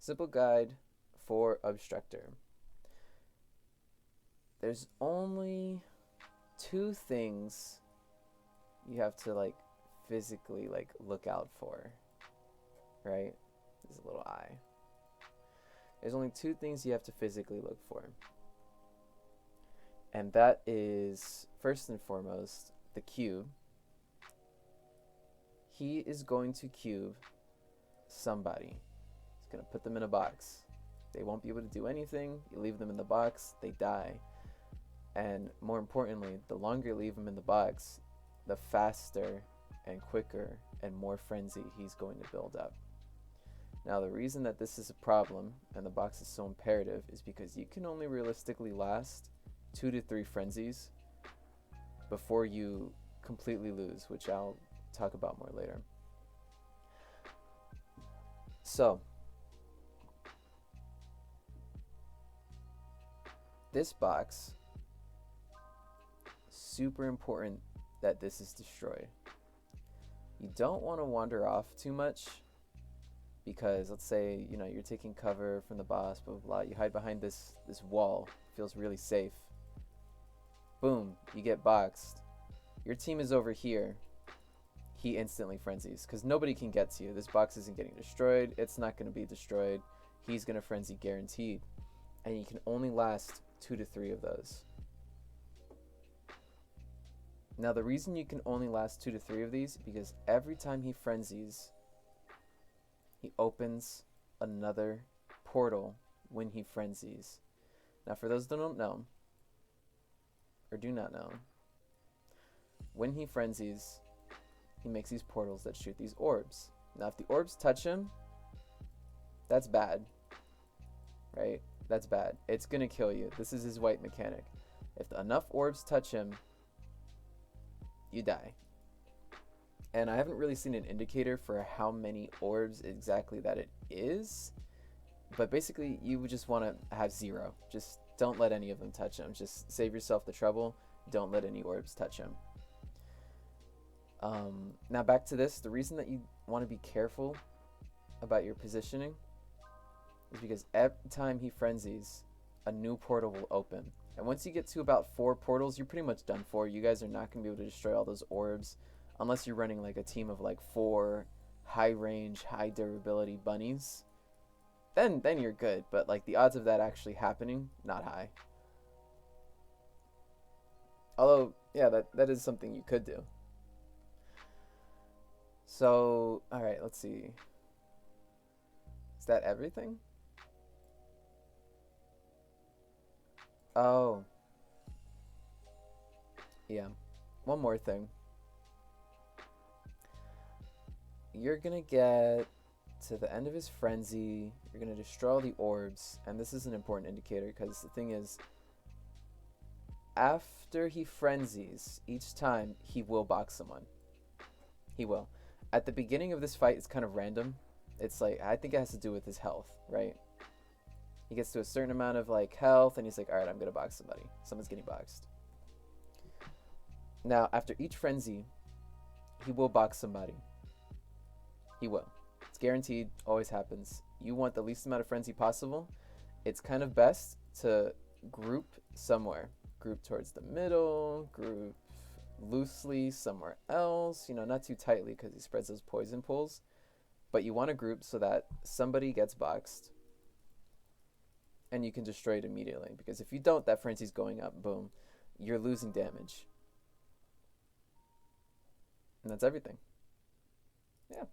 Simple guide for Obstructer. There's only two things you have to physically look out for, right? There's a little eye. There's only two things you have to physically look for. And that is, first and foremost, the cube. He is going to cube somebody. He's going to put them in a box. They won't be able to do anything. You leave them in the box, they die. And more importantly, the longer you leave them in the box, the faster and quicker and more frenzy he's going to build up. Now, the reason that this is a problem and the box is so imperative is because you can only realistically last 2 to 3 frenzies before you completely lose, which I'll talk about more later. So, this box, super important that this is destroyed. You don't want to wander off too much, because let's say you're taking cover from the boss, blah blah blah. You hide behind this wall, feels really safe. Boom, you get boxed. Your team is over here. He instantly frenzies because nobody can get to you. This box isn't getting destroyed. It's not going to be destroyed. He's going to frenzy guaranteed, and you can only last 2 to 3 of those. Now, the reason you can only last 2 to 3 of these is because every time he frenzies, he opens another portal when he frenzies. Now, for those that don't know, or do not know, when he frenzies, he makes these portals that shoot these orbs. Now, if the orbs touch him, that's bad, right? That's bad. It's going to kill you. This is his white mechanic. If enough orbs touch him, you die. And I haven't really seen an indicator for how many orbs exactly that it is, but basically you would just want to have 0. Just don't let any of them touch him. Just save yourself the trouble. Don't let any orbs touch him. Now back to this. The reason that you want to be careful about your positioning is because every time he frenzies, a new portal will open. And once you get to about 4 portals, you're pretty much done for. You guys are not going to be able to destroy all those orbs unless you're running like a team of 4 high range, high durability bunnies. Then you're good, but the odds of that actually happening, not high. Although, yeah, that is something you could do. So, alright, let's see. Is that everything? Oh. Yeah. One more thing. You're gonna get to the end of his frenzy. You're gonna destroy all the orbs. And this is an important indicator because the thing is, after he frenzies, each time he will box someone. He will. At the beginning of this fight, it's kind of random. It's I think it has to do with his health, right? He gets to a certain amount of health and he's like, alright, I'm gonna box somebody. Someone's getting boxed. Now, after each frenzy, he will box somebody. He will. It's guaranteed, always happens. You want the least amount of frenzy possible. It's kind of best to group somewhere. Group towards the middle, group loosely somewhere else. Not too tightly because he spreads those poison pools. But you want to group so that somebody gets boxed and you can destroy it immediately. Because if you don't, that frenzy's going up. Boom. You're losing damage. And that's everything. Yeah.